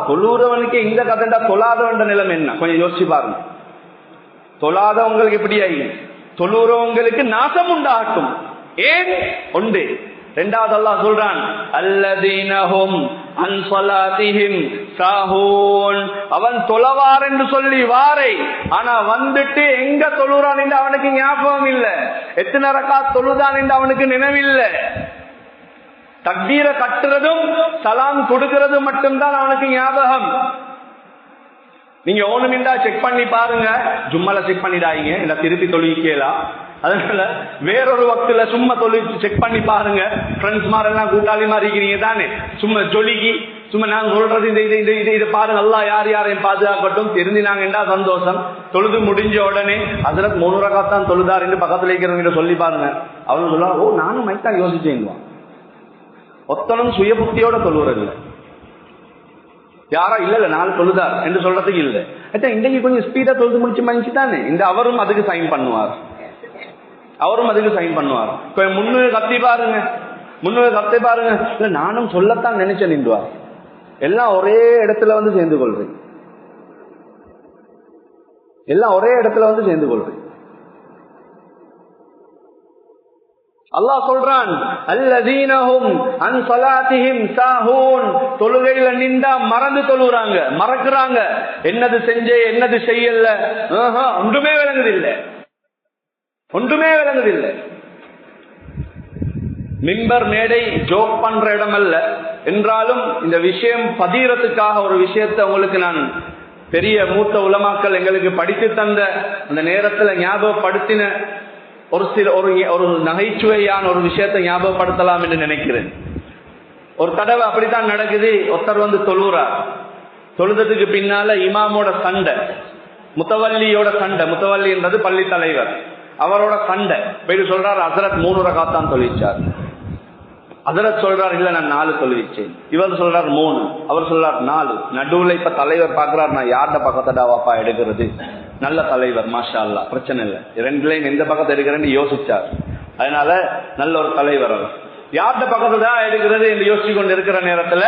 தொழுறவனுக்கு இந்த கதண்டா தொழாதவன் நிலைமை என்ன கொஞ்சம் யோசிச்சு பாருங்க. தொழாதவங்களுக்கு எப்படி ஆகி, தொழுறவங்களுக்கு நாசம் உண்டாகட்டும். ஏன்? ஒன்று, இரண்டாவது அல்லாஹ் சொல்றான் அல்லதீனஹும் அன் ஸலாத்திஹிம் சாஹூன். அவன் தொழவார் என்று சொல்லி வாரை, ஆனா வந்துட்டு எங்க தொழுறான் என்று அவனுக்கு ஞாபகம் இல்ல, எத்தனை ரக்காத் தொழுதான் என்று அவனுக்கு நினைவில்லை. தக்பீர கட்டுறதும் சலாம் கொடுக்கிறதும் மட்டும்தான் அவனுக்கு ஞாபகம். நீங்க ஓணுமிண்டா செக் பண்ணி பாருங்க, ஜும்மல செக் பண்ணிடாதீங்க, இல்ல திருப்பி தொழுவிக்கலாம். அதனால வேறொரு வக்துல சும்மா தொழில் செக் பண்ணி பாருங்க. ஃப்ரெண்ட்ஸ் மாதிரிலாம் கூட்டாளி மாதிரி இருக்கிறீங்க தானே, சும்மா ஜொலிக்கு சும்மா நாங்க சொல்றது இதை பாருங்க, அல்லாஹ் யார் யாரையும் பாதுகாக்கட்டும், தெரிஞ்சினாங்கண்டா சந்தோஷம். தொழுது முடிஞ்ச உடனே ஹஜ்ரத் 3 ரக்காத் தான் தொழுதார் என்று பக்கத்துல இருக்கிறவங்க சொல்லி பாருங்க. அவங்க சொல்லுவா, ஓ நானும் மைத்தான் யோசிச்சேன்வான். ஒத்தனும் சுய புத்தியோட தொழுவது இல்லை. யாரா இல்ல 4 தொழுதார் என்று சொல்றதுக்கு இல்லை. இன்றைக்கு கொஞ்சம் ஸ்பீடா தொழுது முடிச்சு மனுச்சு தானே, இந்த அவரும் அதுக்கு சைன் பண்ணுவார், அவரும் அதுக்கு சைன் பண்ணுவார். முன்னு கத்தி பாருங்க, இல்ல நானும் சொல்லத்தான் நினைச்சேன் நின்றுவார். எல்லாம் ஒரே இடத்துல வந்து சேர்ந்து கொள்றேன், எல்லாம் ஒரே இடத்துல வந்து சேர்ந்து கொள்றேன். அல்லாஹ் சொல்றான் அல்லதீனஹும் அன் ஸலாத்திஹிம் சாஹூன். தொழுகையில நின்றா மறந்து தொழுறாங்க, மறக்குறாங்க. என்னது செஞ்சே என்னது செய்யல, ஒன்றுமே விளங்குதில்லை, ஒன்றுமே விளங்குதில்லை. மிம்பர் மேடை ஜோக் பண்ற இடம் அல்ல என்றாலும் இந்த விஷயம் பதிரத்துக்காக ஒரு விஷயத்தை உங்களுக்கு நான் பெரிய மூத்த உலமாக்கள் எங்களுக்கு படித்து தந்த அந்த நேரத்தில் ஞாபகப்படுத்தின ஒரு நகைச்சுவையான ஒரு விஷயத்தை ஞாபகப்படுத்தலாம் என்று நினைக்கிறேன். ஒரு தடவை அப்படித்தான் நடக்குது. ஒருத்தர் வந்து தொழுறார், தொழுதத்துக்கு பின்னால இமாமோட சண்டை, முத்தவல்லியோட சண்டை. முத்தவல்லி என்றது பள்ளி தலைவர், அவரோட சண்டை. போயிட்டு சொல்றார் ஹஜ்ரத் 3 ரக்காத் தான் தொழுவிச்சார். ஹஜ்ரத் சொல்றார் இல்ல நான் 4 தொழுவிச்சேன். இவர் சொல்றார் 3, அவர் சொல்றார் 4. நடுவுல இப்ப தலைவர் பாக்குறார், நான் யார்ட பக்கத்தடா வாப்பா எடுக்கிறது. நல்ல தலைவர் மாஷா அல்லாஹ், பிரச்சனை இல்லை, 2 லைன் எந்த பக்கத்தை எடுக்கிறேன்னு யோசிச்சார். அதனால நல்ல ஒரு தலைவர். அவர் யார்ட பக்கத்துதான் எடுக்கிறது என்று யோசிச்சு கொண்டு இருக்கிற நேரத்துல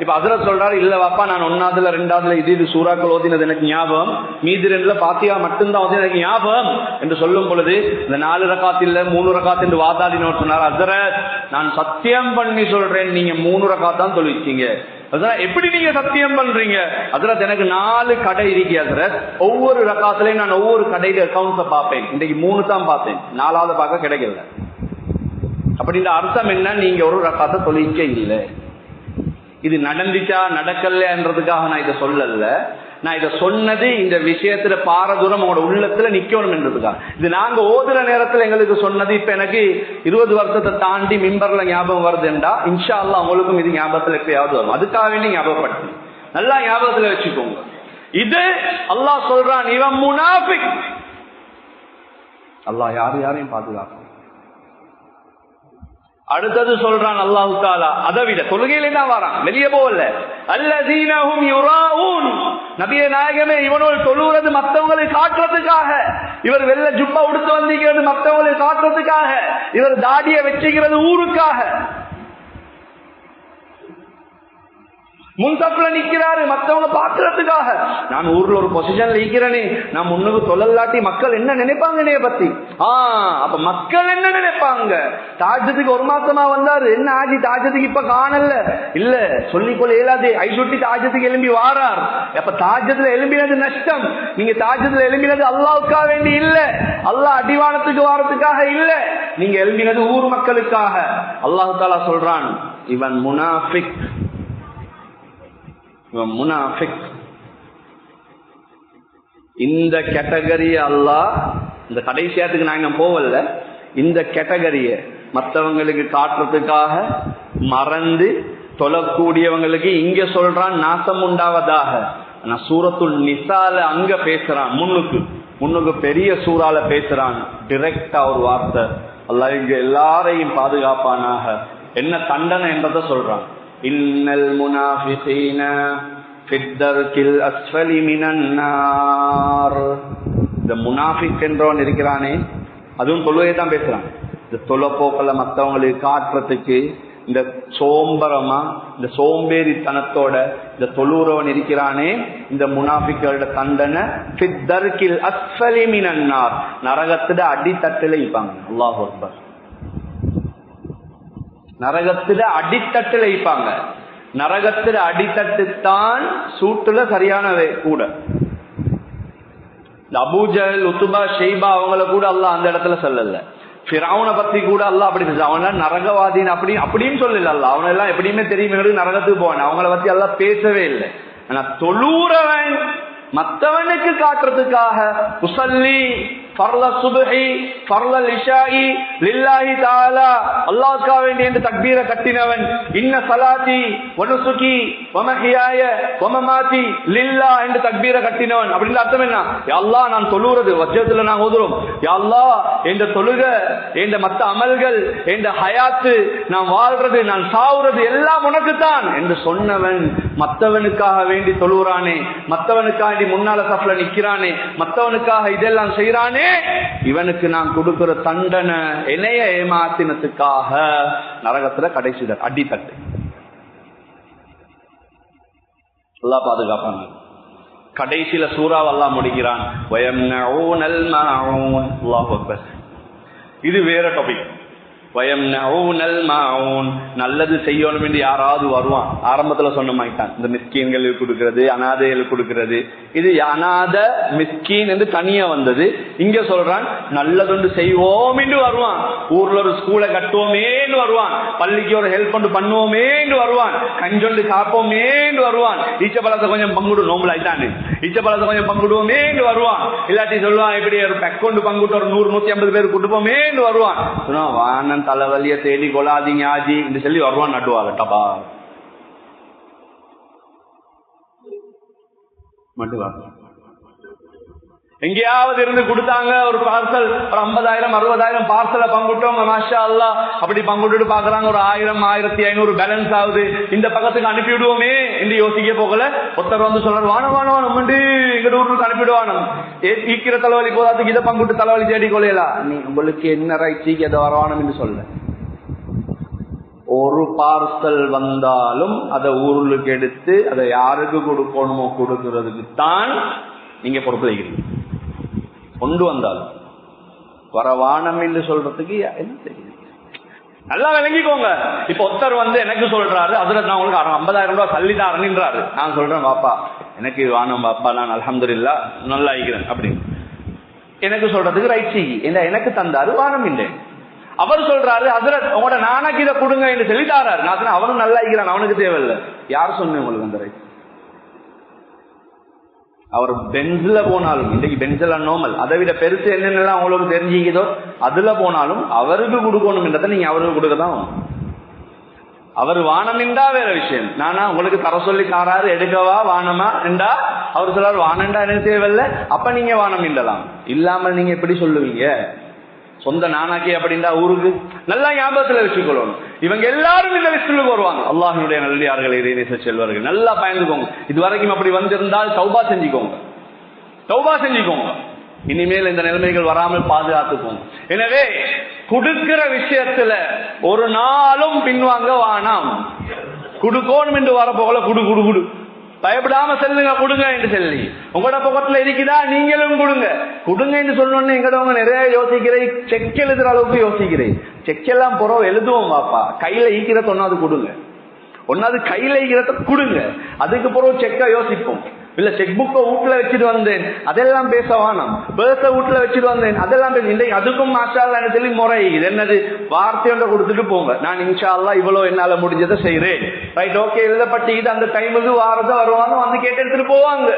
இப்ப ஹஜ்ரத் சொல்றாரு இல்ல வாப்பா நான் 1ஆவதுல 2ஆவதுல இது சூறாக்கள் ஓதினது எனக்கு ஞாபகம், மீதி 2ல பாத்தியா மட்டும்தான் ஓதினது எனக்கு ஞாபகம் என்று சொல்லும் பொழுது இந்த 4 ரக்காத் இல்ல 3 ரக்காத் என்று வாதாடினோர் சொன்னார், ஹஜ்ரத் நான் சத்தியம் பண்ணி சொல்றேன் நீங்க 3 ரக்காத் தான் தொழுவிச்சீங்க. அதான் எப்படி நீங்க சத்தியம் பண்றீங்க? ஹஜ்ரத் எனக்கு 4 கடை இருக்கு ஹஜ்ரத், ஒவ்வொரு ரக்காத்துலயும் நான் ஒவ்வொரு கடையில அக்கௌண்ட்ஸ பார்ப்பேன், இன்னைக்கு 3 தான் பார்த்தேன், 4ஆவது பார்க்க கிடைக்கல. அப்படின்ற அர்த்தம் என்ன, நீங்க ஒரு ரக்காத்தை தொழிக்க இல்லை. இது நடந்துச்சா நடக்கலன்றதுக்காக நான் இதை சொல்லல, நான் இதை சொன்னது இந்த விஷயத்துல பாரதூரம் உங்களோட உள்ளத்துல நிக்கணும் என்றதுக்காக. இது நாங்க ஓதுற நேரத்துல எங்களுக்கு சொன்னது இப்ப எனக்கு 20 வருஷத்தை தாண்டி மிம்பர்ல ஞாபகம் வருதுண்டா இன்ஷா அல்லாஹ் உங்களுக்கும் இது ஞாபகத்துல எப்பயாவது வரும். அதுக்காக வேண்டி ஞாபகப்படுத்தி நல்லா ஞாபகத்துல வச்சுக்கோங்க. இது அல்லாஹ் சொல்றான் இவன் முனாஃபிக். அல்லாஹ் யாரையும் பாதுகாக்கும். அடுத்தது சொல்றான் அல்லாஹு தஆலா, அதை விட தொழுகையில தான் வரான், வெளியே போகல. அல்லதீனஹும் யுராஊன். நபியே நாயகமே, இவனோடு தொழுகிறது மற்றவங்களை காட்டுறதுக்காக, இவர் வெள்ள ஜுப்பா உடுத்து வந்திருக்கிறது மற்றவங்களை காட்டுறதுக்காக, இவர் தாடியை வச்சுக்கிறது ஊருக்காக, முன்சப்ல நிக்கிறாரு மற்றவங்க பாக்குறதுக்காக. நான் ஊர்ல ஒரு பொசிஷன்ல இருக்கிறேனே, நான் முன்னுக்கு தொழலாட்டி மக்கள் என்ன நினைப்பாங்க என்னைய பத்தி? அப்ப மக்கள் என்ன நினைப்பாங்க? தாஜத்துக்கு 1 மாசமா வந்தாரு, என்ன ஆஜி தாஜத்துக்கு இப்ப காணல இல்ல சொல்லிக்கொள்ள இயலாது. ஐசுட்டி தாஜத்துக்கு எழும்பி வாரார். அப்ப தாஜத்துல எழும்பினது நஷ்டம். நீங்க தாஜத்துல எழும்பினது அல்லாவுக்காக வேண்டி இல்ல, அல்லாஹ் அடிவானத்துக்கு வாரத்துக்காக இல்ல, நீங்க எழும்பினது ஊர் மக்களுக்காக. அல்லாஹ் தஆலா சொல்றான் இவன் முனாஃபிக். முனாஃபிக் இந்த கேட்டகரிய அல்லாஹ் இந்த கடைசியாத்துக்கு நாங்க போவல, இந்த கேட்டகரிய மற்றவங்களுக்கு காட்டுறதுக்காக மறந்து தொழக்கூடியவங்களுக்கு இங்க சொல்றான் நாசம் உண்டாவதாக. ஆனா சூரத்துல் நிசால அங்க பேசுறான், முன்னுக்கு பெரிய சூறால பேசுறான். டிரெக்டா ஒரு வார்த்தை, அல்லாஹ் இங்க எல்லாரையும் பாதுகாப்பானாக. என்ன தண்டனை என்றதை சொல்றான். இன்னல் முனாஃபிகீன ஃபித்தர்கில் அஸ்ஃபலி மினன் நார். இந்த முனாஃபிக் என்றவன் இருக்கிறானே, அதுவும் தொழுகையை தான் பேசுறான். இந்த தொலைப்போக்கல மற்றவங்களுக்கு காட்டுறதுக்கு இந்த சோம்பரமா இந்த சோம்பேறித்தனத்தோட இந்த தொழுறவன் இருக்கிறானே, இந்த முனாஃபிக்களோட தண்டனை ஃபித்தர்கில் அஸ்ஃபலி மினன் நார், நரகத்துல அடித்தட்டில இருப்பாங்க. அல்லாஹு அக்பர். நரகத்துல அடித்தட்டுல வைப்பாங்க. நரகத்துல அடித்தட்டு தான் சூட்டுல சரியான கூட. அபூஜல், உத்துபா, ஷெய்பா அவங்கள கூட அல்லாஹ் அந்த இடத்துல சொல்லல. ஃபிரௌனை பத்தி கூட அல்லாஹ் அப்படி சொல்ல, அவன நரகவாதின் அப்படின்னு சொல்லல அல்லாஹ். அவன எல்லாம் எப்படியுமே தெரியும் நரகத்துக்கு போவான், அவங்கள பத்தி எல்லாம் பேசவே இல்லை. ஆனா தொழுறவன் மற்றவனுக்கு காட்டுறதுக்காக உஸல்லி ஃபர்ல சுப்ஹி ஃபர்ல இஷாஇ லில்லாஹி தஆலா அல்லாஹ்வுக்காக வேண்டி என்று தக்பீர கட்டினவன், இன்ன ஸலாத்தி வ நுஸுகி வ மஹ்யாய வ மமாத்தி லில்லாஹ் என்று தக்பீர கட்டினவன். அப்படின்ற அர்த்தம் என்ன? யா அல்லாஹ் நான் தொழுறது வஜ்ஜத்துல நான் ஓதுறோம், யா அல்லாஹ் என்ற தொழுக என்ற மற்ற அமல்கள் என்ற ஹயாத்து நான் வாழ்றது நான் சாவுறது எல்லாம் உனக்கு தான் என்று சொன்னவன் மற்றவனுக்காக வேண்டி தொழுறானே, மற்றவனுக்காக முன்னால சஃப்ல நிக்கிறானே, மற்றவனுக்காக இதெல்லாம் செய்யறானே, இவனுக்கு நான் கொடுக்கிற தண்டனை என்னைய ஏமாத்தினத்துக்காக நரகத்துல கடைசி அடித்தட்டு. அல்லாஹ் பாதுகாப்பாங்க. கடைசியில சூறாவை அல்லாஹ் முடிக்கிறான், வயம்னஊனல் மாஊன். அல்லாஹு அக்பர். இது வேற டாபிக். வயம்னஊனல் மாஊன், நல்லது செய்யணும் என்று யாராவது வருவான். ஆரம்பத்துல சொன்ன மாட்டான், இந்த மிஸ்கீன்களுக்கு கொடுக்கிறது, அனாதைகளுக்கு கொடுக்கிறது. இது அனாத மிஸ்கீன் என்று தனியா வந்தது. இங்க சொல்றான் நல்லதொன்று செய்வோம் என்று வருவான். ஊர்ல ஒரு ஸ்கூலை கட்டுவோமே என்று வருவான், பள்ளிக்கு ஒரு ஹெல்ப் பண்ணி பண்ணுவோமே என்று வருவான், கஞ்சொண்டு காப்போமே என்று வருவான், ஈச்ச பழத்தை கொஞ்சம் பங்குடு நோம்பல் ஆயிட்டானு ஈச்ச பழத்தை கொஞ்சம் பங்குடுவோமே என்று வருவான். இல்லாட்டி சொல்லுவான் இப்படி ஒரு அக்கௌண்ட் பங்குட்டு ஒரு 100-150 பேர் கூட்டுப்போமே என்று வருவான். வானன் தலைவலிய தேடி கொலாதீங்க ஆஜி என்று சொல்லி வருவான், நட்டுவாங்க டபா மட்டுவாங்க. எங்கேயாவது இருந்து கொடுத்தாங்க ஒரு பார்சல், ஒரு 50,000-60,000 பார்சலை பங்குட்டோம், மாஷா அல்லாஹ். அப்படி பங்குட்டு பாக்குறாங்க ஒரு 1000-1500 பேலன்ஸ் ஆகுது, இந்த பக்கத்துக்கு அனுப்பிவிடுவோமே என்று யோசிக்க போகல. ஒருத்தர் வந்து சொல்றாரு வானம் எங்க ஊருக்கு அனுப்பிடுவானு, ஈக்கிற தலைவலி போதாதுக்கு இதை பங்குட்டு தலைவலி தேடி கொள்ளையலாம். நீ உங்களுக்கு என்ன ரைட் எதை வரவானம் என்று சொல்ல. ஒரு பார்சல் வந்தாலும் அதை ஊருக்கு எடுத்து அதை யாருக்கு கொடுக்கணுமோ கொடுக்கிறதுக்கு தான் நீங்க பொறுப்பு வைக்கிறீங்க. கொண்டு வந்தாலும் வரவானம் என்று சொல்றதுக்கு என்ன தெரியும், நல்லா விளங்கிக்கோங்க. இப்ப ஒருத்தர் வந்து எனக்கு சொல்றாரு, அதுல நான் உங்களுக்கு 50,000 ரூபாய் சல்லிதாரன்றாரு. நான் சொல்றேன் வாப்பா எனக்கு வானம் வாப்பா, நான் அல்ஹம்துலில்லாஹ் நல்லா ஆகிக்கிறேன் அப்படின்னு எனக்கு சொல்றதுக்கு ரைட் செய்ய எனக்கு தந்தாரு, வானம் இல்லை. அவர் சொல்றாரு அதுல உங்களோட நானக்கு இதை கொடுங்க என்று சொல்லித்தாராரு. நான் அவனும் நல்லா ஆகிக்கிறான், அவனுக்கு தேவையில்லை. யார் சொன்னேன் உங்களுக்கு அந்த ரைட்? அவர் பென்ஸ்ல போனாலும், இன்னைக்கு பென்ஸ்ல நோமல், அதை விட பெருசு என்னென்னலாம் அவங்களுக்கு தெரிஞ்சுக்கிதோ அதுல போனாலும் அவருக்கு கொடுக்கணும் என்றதை நீங்க அவருக்கு கொடுக்கதான். அவர் வானம் என்றா வேற விஷயம். நானா உங்களுக்கு தர சொல்லி தாராரு, எடுக்கவா வானமா என்றா அவர் சொல்றாரு வானண்டா எனக்கு தேவையில்லை, அப்ப நீங்க வானம் என்றலாம். இல்லாமல் நீங்க எப்படி சொல்லுவீங்க? சொந்த நானாக்கி அப்படின்னா ஊருக்கு நல்லா ஞாபகத்துல வச்சுக்கொள்ளணும். இவங்க எல்லாரும் இந்த லிஸ்டுக்கு வருவாங்க. அல்லாஹ்வுடைய நல்லடியார்களே, இறைநேச செல்வர்கள், நல்லா பயந்துக்கோங்க. இதுவரைக்கும் அப்படி வந்திருந்தால் தௌபா செஞ்சுக்கோங்க, தௌபா செஞ்சுக்கோங்க. இனிமேல் இந்த நிலைமைகள் வராமல் பாதுகாத்துக்கோங்க. எனவே கொடுக்கிற விஷயத்துல ஒரு நாளும் பின்வாங்க வானாம். கொடுக்கணும் என்று வரப்போகல குடு குடு குடு, பயப்படாம செல்லுங்க, கொடுங்க என்று சொல்லி. உங்களோட பக்கத்துல இருக்குதா நீங்களும் கொடுங்க. கொடுங்க என்று சொன்னோன்னு எங்கடவங்க நிறைய யோசிக்கிறேன், செக் எழுதுற அளவுக்கு யோசிக்கிறேன். செக் எல்லாம் புறம் எழுதுவோம் பாப்பா, கையில ஈக்கிறத ஒன்னாவது கொடுங்க, ஒன்னாவது கையில ஈக்கிறத கொடுங்க, அதுக்கு பிறகு செக்கா யோசிப்போம். இல்ல செக் புக்கை வீட்டுல வச்சுட்டு வந்தேன் அதெல்லாம் பேச வேணாம், பேச வீட்டுல வச்சுட்டு வந்தேன் அதெல்லாம் பேச. இன்றைக்கு அதுக்கும் மாஷா அல்லாஹ்னு சொல்லி முறை என்னது வார்த்தையோட கொடுத்துட்டு போங்க. நான் இன்ஷா அல்லாஹ் இவ்வளவு என்னால முடிஞ்சதை செய்யறேன், ரைட் ஓகே எழுதப்பட்டு இது அந்த டைமுக்கு வாரத வருவாங்க, வந்து கேட்டு எடுத்துட்டு போவாங்க.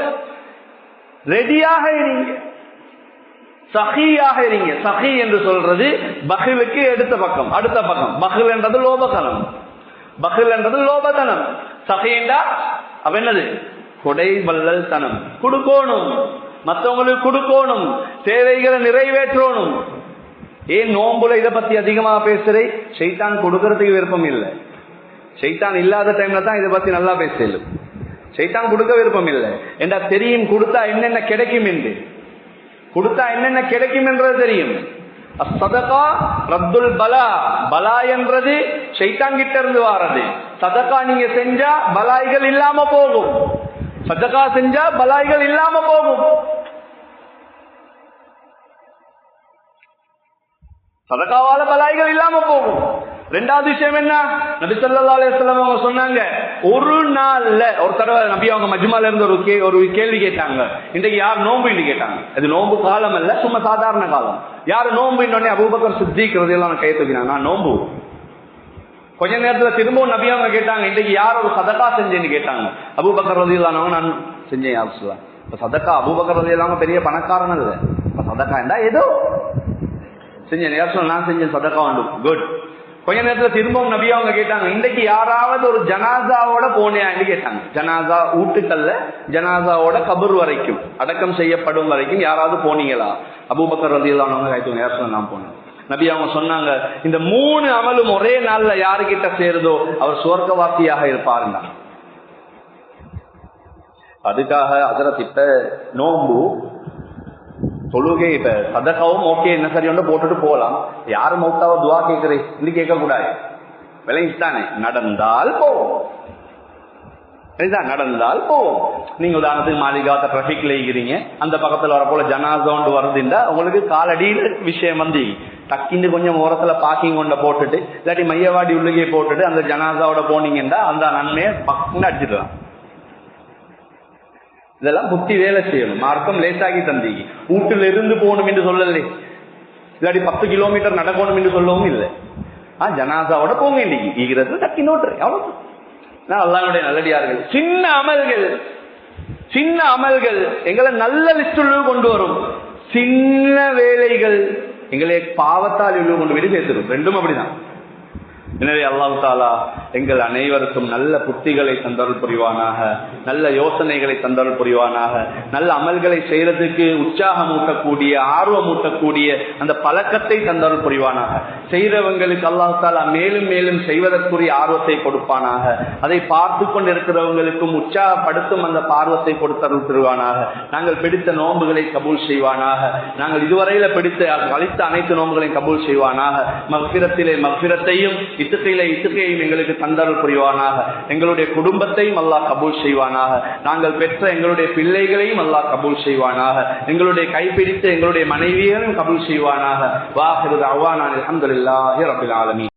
ரெடியாக இருங்க, சஹியாக இருங்க. சஹி என்று சொல்றது பஹிலுக்கு எடுத்த பக்கம், அடுத்த பக்கம். பஹில் என்றது லோபத்தனம், பஹில் என்றது லோபத்தனம். சஹிண்டா அப்ப என்னது கொடை வள்ளல் தனம். கொடுக்கணும், மற்றவங்களுக்கு கொடுக்கணும், தேவைகளை நிறைவேற்றணும். ஏன் நோம்புல இதை பத்தி அதிகமா பேசுறேன்? ஷைத்தான் கொடுக்கறதுக்கு விருப்பம் இல்லை. ஷைத்தான் இல்லாத டைம்ல தான் இதை பத்தி நல்லா பேசலும். ஷைத்தான் கொடுக்க விருப்பம் இல்லை என்றா தெரியும், கொடுத்தா என்னென்ன கிடைக்கும் என்று, கொடுத்தா என்னென்ன கிடைக்கும் என்றது தெரியும். சதகா ரத்துல் பலா, பலா என்றது ஷைத்தான் கிட்ட இருந்து வாரது. சதகா நீங்க செஞ்சா பலாய்கள் இல்லாம போகும், சதகா செஞ்சா பலாய்கள் இல்லாம போகும். சதகாவால பலாய்கள் இல்லாம போகும். ரெண்டாவது விஷயம் என்ன, நபி ஸல்லல்லாஹு அலைஹி வஸல்லம் அவங்க சொன்னாங்க, ஒரு நாள்ல ஒரு தடவை நபி அவங்க மஜ்மால இருந்து ஒரு கேள்வி கேட்டாங்க. இன்றைக்கு யார் நோம்பு கேட்டாங்க. அது நோம்பு காலம் அல்ல, சும்மா சாதாரண காலம். யாரு நோம்பு? அபூபக்கர் சித்திக் ரலியல்லாஹு அன்ஹு கை தூக்கினாங்க, நான் நோம்பு. கொஞ்ச நேரத்துல திரும்பவும் நபி அவங்க கேட்டாங்க, இன்றைக்கு யார் ஒரு சதகா செஞ்சேன்னு கேட்டாங்க. அபூபக்கர் ரலியல்லாஹு அன்ஹு நான் செஞ்சேன் யா ரசூலல்லாஹ். இப்ப சதகா அபூபக்கர் ரலியல்லாஹு அன்ஹு பெரிய பணக்காரன் இல்ல, இப்ப சதகா என்றா ஏதோ செஞ்சேன் யா ரசூலல்லாஹ், நான் செஞ்சேன் சதகா உண்டு. குட். கொஞ்ச நேரத்துல திரும்பவும் நபி அவங்க கேட்டாங்க, இன்றைக்கு யாராவது ஒரு ஜனாசாவோட போனியான்னு கேட்டாங்க. ஜனாசா ஊட்டுக்கல்ல ஜனாசாவோட கபர் வரைக்கும் அடக்கம் செய்யப்படும் வரைக்கும் யாராவது போனீங்களா? அபூபக்கர் ரலியல்லாஹு அன்ஹு கைத்து யா ரசூலல்லாஹ் நான் போனேன். நபி அவங்க சொன்னாங்க, இந்த 3 அமலும் ஒரே நாள்ல யாருகிட்ட சேருதோ அவர் சுவர்க்கவாசியாக இருப்பாருன்னா. அதுக்காக ஹஜ்ரத் இப்ப நோம்பு தொழுகை இப்ப சதகாவும் ஓகே என்ன சரி ஒன்று போட்டுட்டு போகலாம். யாரு மௌத்தாவ துவா கேட்கிறேன் இன்னும் கேட்க கூடாது. விளைஞ்சுதானே நடந்தால் போவோம், நடந்தால் போவோம். நீங்க உதாரணத்துக்கு மாளிகாத்த டிராபிக்ல இருக்கிறீங்க, அந்த பக்கத்துல வர போல ஜனாசோண்டு வருதுண்டா உங்களுக்கு காலடியில் விஷயம் வந்து டக்கின்னு கொஞ்சம் ஓரத்துல பார்க்கிங் கொண்ட போட்டுட்டு இல்லாட்டி மையவாடி உள்ளுகே போட்டுட்டு அந்த ஜனாசாவோட போனீங்கன்னா அந்த நன்மையை பக்கம் அடிச்சிடலாம். இதெல்லாம் புத்தி வேலை செய்யணும். மார்க்கம் லேசாகி தந்தீங்க. வீட்டுல இருந்து போகணும் என்று சொல்லலை, இல்லாட்டி 10 கிலோமீட்டர் நடக்கணும் என்று சொல்லவும் இல்லை. ஜனாசாவோட போங்க இன்னைக்கு ஈகிறது டக்கி நோட்டு அவ்வளவு. அல்லாஹ்வுடைய நல்லடியார்கள், சின்ன அமல்கள் எங்களை நல்ல லிஸ்டுள்ள கொண்டு வரும். சின்ன வேலைகள் எங்களை பாவத்தால் உள்ள கொண்டு வெளியே சேர்த்துடும். ரெண்டும் அப்படிதான். எனவே அல்லாஹ் தஆலா எங்கள் அனைவருக்கும் நல்ல புத்திகளை தந்தருள் புரிவானாக, நல்ல யோசனைகளை தந்தருள் புரிவானாக, நல்ல அமல்களை செய்யறதுக்கு உற்சாகம் ஊட்டக்கூடிய ஆர்வம் ஊட்டக்கூடிய அந்த பழக்கத்தை தந்தருள் புரிவானாக. செய்யறவங்களுக்கு அல்லாஹ் தஆலா மேலும் மேலும் செய்வதற்குரிய ஆர்வத்தை கொடுப்பானாக. அதை பார்த்து கொண்டிருக்கிறவங்களுக்கும் உற்சாகப்படுத்தும் அந்த பார்வத்தை கொடுத்தருள் புரிவானாக. நாங்கள் பிடித்த நோன்புகளை கபூல் செய்வானாக. நாங்கள் இதுவரையில பிடித்த அளித்த அனைத்து நோன்புகளையும் கபூல் செய்வானாக. மக்ஃபிரத்திலே மக்ஃபிரத்தையும் இத்துக்கையையும் எங்களுக்கு தந்தருள் புரிவானாக. எங்களுடைய குடும்பத்தையும் அல்லாஹ் கபூல் செய்வானாக. நாங்கள் பெற்ற எங்களுடைய பிள்ளைகளையும் அல்லாஹ் கபூல் செய்வானாக. எங்களுடைய கைப்பிடித்து எங்களுடைய மனைவியையும் கபூல் செய்வானாக. வாஹிரு தஅவானா அல்ஹம்துலில்லாஹி ரப்பில் ஆலமீன்.